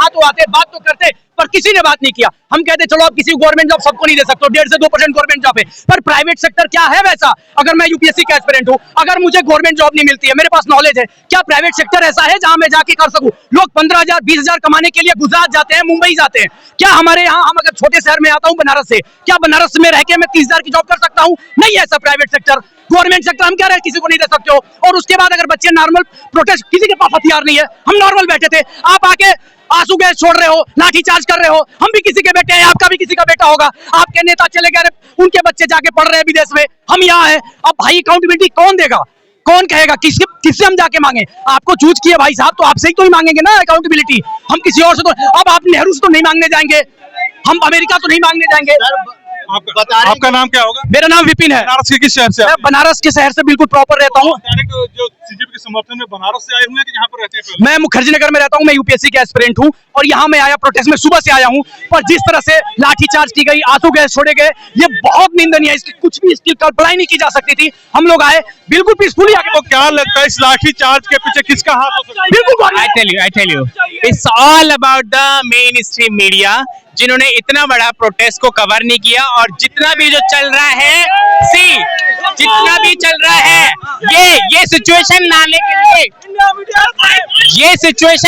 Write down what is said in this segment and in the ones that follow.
यहाँ तो आते, बात तो करते, पर किसी ने बात नहीं किया। हम कहते चलो आप किसी गवर्नमेंट जॉब सबको नहीं दे सकते, 1.5 से 2% गवर्नमेंट जॉब है, पर प्राइवेट सेक्टर क्या है वैसा? अगर मैं यूपीएससी का एस्पिरेंट हूँ, अगर मुझे गवर्नमेंट जॉब नहीं मिलती है, मेरे पास नॉलेज है, क्या प्राइवेट सेक्टर ऐसा है जहां मैं जाके कर सकूं? लोग 15,000 20,000 कमाने के लिए गुजरात जाते हैं, मुंबई जाते हैं। क्या हमारे यहाँ, हम अगर छोटे शहर में आता हूँ बनारस से, क्या बनारस में रह के मैं 30,000 की जॉब कर सकता हूँ? नहीं है ऐसा प्राइवेट सेक्टर। गवर्नमेंट सेक्टर हम कह रहे हैं किसी को नहीं दे सकते हो। और उसके बाद अगर बच्चे नॉर्मल प्रोटेस्ट, किसी के पास हथियार नहीं है, हम नॉर्मल बैठे थे, आप आके आंसू गैस छोड़ रहे हो, लाठी चार्ज कर रहे हो। हम भी किसी के बेटे हैं, आपका भी किसी का बेटा होगा। आपके नेता चले गए, उनके बच्चे जाके पढ़ रहे हैं विदेश में, हम यहाँ हैं। अब भाई अकाउंटेबिलिटी कौन देगा? कौन कहेगा? किससे हम जाके मांगे? आपको चूज किया भाई साहब, तो आपसे ही तो ही मांगेंगे ना अकाउंटेबिलिटी। हम किसी और से तो, अब आप नेहरू से तो नहीं मांगने जाएंगे, हम अमेरिका तो नहीं मांगने जाएंगे। आपका नाम क्या होगा? मेरा नाम विपिन है। बनारस के किस शहर से? मैं बनारस के शहर से बिल्कुल प्रॉपर रहता हूँ। जो सीजेपी के समर्थन में बनारस से आए हुए हैं कि यहाँ पर रहते हैं? मैं मुखर्जी नगर में रहता हूँ, मैं यूपीएससी के एस्पिरेंट हूँ और यहाँ मैं आया प्रोटेस्ट में, सुबह से आया हूँ। पर जिस तरह से लाठीचार्ज की गई, आंसू गैस छोड़े गए, ये बहुत निंदनीय है। इसकी कुछ भी इसकी कल्पना ही नहीं की जा सकती थी। हम लोग आए बिल्कुल पीसफुली आके। तो क्या लगता है इस लाठीचार्ज के पीछे किसका हाथ हो सकता है? बिल्कुल I tell you, it's all about the mainstream media, जिन्होंने इतना बड़ा प्रोटेस्ट को कवर नहीं किया। और जितना भी जो चल रहा है, जितना भी चल रहा है, ये सिचुएशन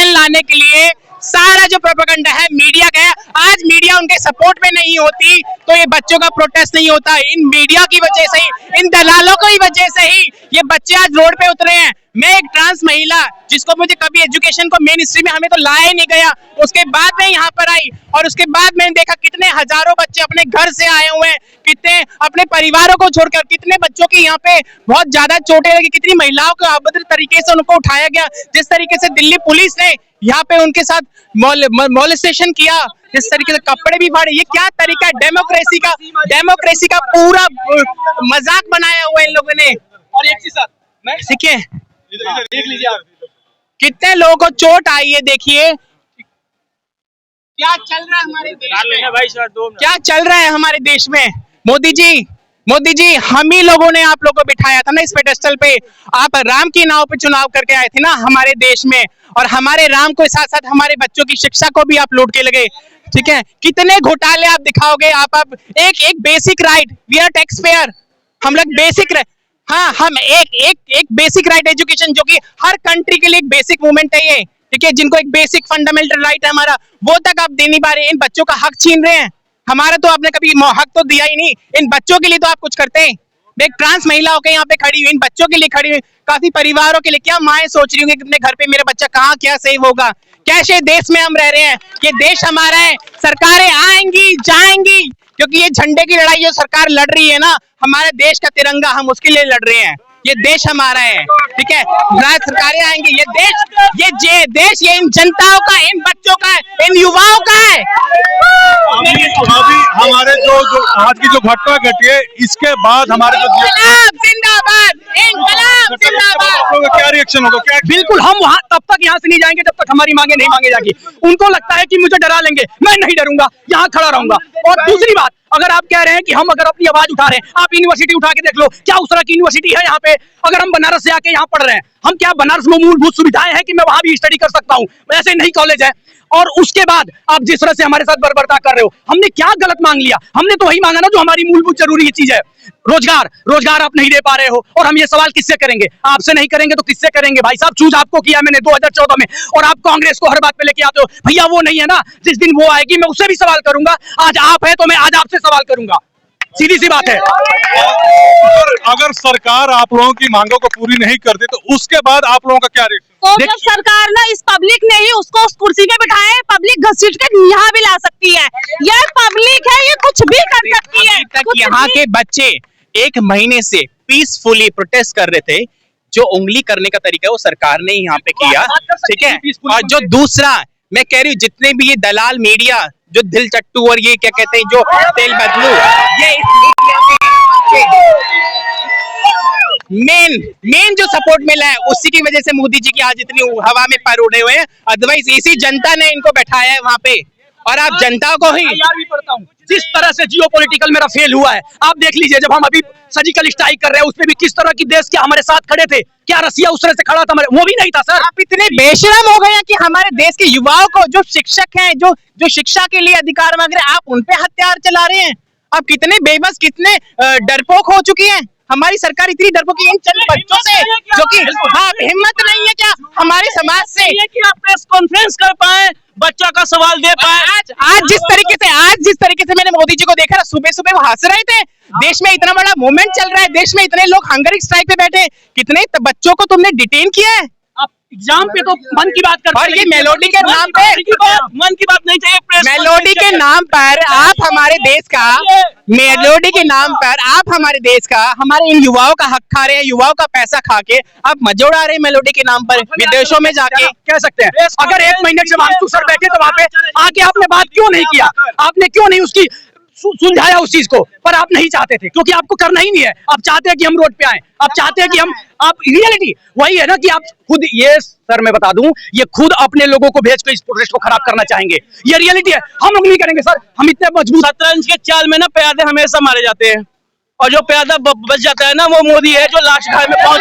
लाने के लिए सारा जो प्रोपेगेंडा है मीडिया का है। आज मीडिया उनके सपोर्ट में नहीं होती तो ये बच्चों का प्रोटेस्ट नहीं होता। इन मीडिया की वजह से ही, इन दलालों की वजह से ही ये बच्चे आज रोड पे उतरे हैं। मैं एक ट्रांस महिला, जिसको मुझे कभी एजुकेशन को मेन स्ट्रीम में हमें तो लाया ही नहीं गया, उसके बाद मैं यहाँ पर आई और उसके बाद मैंने देखा कितने हजारों बच्चे अपने घर से आए हुए हैं, कितने अपने परिवारों को छोड़कर, कितने बच्चों की यहाँ पे बहुत ज्यादा चोटें लगी, कितनी महिलाओं को अभद्र तरीके से उनको उठाया गया। जिस तरीके से दिल्ली पुलिस ने यहाँ पे उनके साथ मॉलेस्टेशन किया, जिस तरीके से कपड़े भी फाड़े, ये क्या तरीका है? डेमोक्रेसी का पूरा मजाक बनाया हुआ है इन लोगों ने। और एक चीज सर, सीखे देख लीजिए आप, कितने लोगों को चोट आई है। देखिए क्या चल रहा है हमारे देश में, क्या चल रहा है हमारे देश में। मोदी जी, हम ही लोगों ने आप लोगों को बिठाया था ना इस पेडेस्टल पे। आप राम की नाव पे चुनाव करके आए थे ना हमारे देश में, और हमारे राम को साथ साथ हमारे बच्चों की शिक्षा को भी आप लूट के लगे। ठीक है, कितने घोटाले आप दिखाओगे? आप एक basic right, we are tax payer, हम लोग बेसिक, हाँ, हम एक बेसिक राइट एजुकेशन, जो कि हर कंट्री के लिए एक बेसिक मूवमेंट है ये, ठीक है, जिनको एक बेसिक फंडामेंटल राइट है हमारा, वो तक आप दे नहीं पा रहे। इन बच्चों का हक छीन रहे हैं। हमारा तो आपने कभी हक तो दिया ही नहीं, इन बच्चों के लिए तो आप कुछ करते हैं। एक ट्रांस महिला होकर यहाँ पे खड़ी हुई, इन बच्चों के लिए खड़ी हुई, काफी परिवारों के लिए। क्या माएं सोच रही होंगी कि अपने घर पे मेरा बच्चा कहाँ क्या सेव होगा? कैसे देश में हम रह रहे हैं? ये देश हमारा है, सरकारें आएंगी जाएंगी, क्योंकि ये झंडे की लड़ाई जो सरकार लड़ रही है ना, हमारे देश का तिरंगा, हम उसके लिए लड़ रहे हैं। ये देश हमारा है, ठीक है, सरकारें आएंगी, ये देश ये इन जनताओं का, इन बच्चों का है, इन युवाओं का है। अभी हमारे जो आज की जो घटना घटी है, इसके बाद हमारे जो जिंदाबाद, क्या रिएक्शन होगा? क्या बिल्कुल, हम वहाँ तब तक यहाँ से नहीं जाएंगे जब तक हमारी मांगे नहीं मांगे जाएगी। उनको लगता है कि मुझे डरा लेंगे, मैं नहीं डरूंगा, यहाँ खड़ा रहूंगा। और दूसरी बात, अगर आप कह रहे हैं कि हम अगर अपनी आवाज उठा रहे हैं, आप यूनिवर्सिटी उठा के देख लो, क्या उस तरह की यूनिवर्सिटी है यहाँ पे? अगर हम बनारस से आके यहाँ पढ़ रहे हैं, हम क्या बनारस में मूलभूत सुविधाएं हैं कि मैं वहां भी स्टडी कर सकता हूँ? ऐसे नहीं कॉलेज है। और उसके बाद आप जिस तरह से हमारे साथ बर्बरता कर रहे हो, हमने क्या गलत मांग लिया? हमने तो वही मांगा ना जो हमारी मूलभूत जरूरी चीज है। रोजगार आप नहीं दे पा रहे हो, और हम ये सवाल किससे करेंगे? आपसे नहीं करेंगे तो किससे करेंगे? भाई साहब, चूज आपको किया मैंने 2014 में, और आप कांग्रेस को हर बात पे लेके आते हो। भैया वो नहीं है ना, जिस दिन वो आएगी मैं उससे भी सवाल करूंगा। आज आप है तो मैं आज आपसे सवाल करूंगा, सीधी सी बात है। अगर सरकार आप लोगों की मांगों को पूरी नहीं करती तो उसके बाद आप लोगों का क्या रिएक्शन? तो जब सरकार ना इस पब्लिक ने ही उसको उस कुर्सी पे बिठाया है, पब्लिक घसीट के यहाँ भी ला सकती है। ये पब्लिक है, ये कुछ भी कर सकती है। यहाँ के बच्चे एक महीने से पीसफुली प्रोटेस्ट कर रहे थे। जो उंगली करने का तरीका है वो सरकार ने यहाँ पे किया, ठीक है। और जो दूसरा मैं कह रही हूँ, जितने भी ये दलाल मीडिया, जो दिल चट्टू और ये क्या कहते हैं, जो तेल बदलू, ये इस मीडिया में मेन जो सपोर्ट मिला है, उसी की वजह से मोदी जी की आज इतनी हवा में पर उड़े हुए हैं। अदरवाइज इसी जनता ने इनको बैठाया है वहां पे। और आप जनता को ही जिस तरह से जियोपॉलिटिकल मेरा फेल हुआ है, आप देख लीजिए, जब हम अभी सर्जिकल स्ट्राइक कर रहे हैं उसमें भी किस तरह की देश के हमारे साथ खड़े थे, क्या रसिया उस तरह से खड़ा था हमारे, वो भी नहीं था सर। आप इतने बेशरम हो गए हैं कि हमारे देश के युवाओं को, जो शिक्षक हैं, जो शिक्षा के लिए अधिकार मांग रहे हैं, आप उन पे हथियार चला रहे हैं। आप कितने बेबस, कितने डरपोक हो चुकी हैं। हमारी सरकार इतनी डरपोक इन चंद बच्चों से, जो कि हाँ, हिम्मत नहीं है क्या हमारे समाज से कि आप प्रेस कॉन्फ्रेंस कर पाए, बच्चा का सवाल दे पाए। आज जिस तरीके से मैंने मोदी जी को देखा, सुबह सुबह वो हंस रहे थे। देश में इतना बड़ा मूवमेंट चल रहा है, देश में इतने लोग हंगर स्ट्राइक पे बैठे, कितने बच्चों को तुमने डिटेन किया है। आप एग्जाम पे तो मन की बात करते हैं, और ये मेलोडी के नाम पे, मन की बात नहीं चाहिए। मेलोडी के नाम पर आप हमारे देश का, मेलोडी के नाम पर आप हमारे देश का, हमारे इन युवाओं का हक खा रहे हैं, युवाओं का पैसा खा के आप मजे उड़ा रहे हैं मेलोडी के नाम पर, विदेशों में जाके। कह सकते हैं, अगर 1 महीने से वास्तु सर बैठे तो वहाँ पे आके आपने बात क्यों नहीं किया, आपने क्यों नहीं उसकी सुलझाया उस चीज को, पर आप नहीं चाहते थे, क्योंकि आपको करना ही नहीं है। आप चाहते हैं कि हम रोड पे आए, आप चाहते हैं कि आप रियलिटी वही है ना कि आप खुद, ये सर मैं बता दूं, ये खुद अपने लोगों को भेज कर इस प्रोटेस्ट को खराब करना चाहेंगे, ये रियलिटी है। हम लोग नहीं करेंगे सर, हम इतने मजबूत। शतरंज के चाल में ना प्यादे हमेशा मारे जाते हैं, और जो प्यादा बच जाता है ना, वो मोदी है जो लास्ट घाट में पहुंच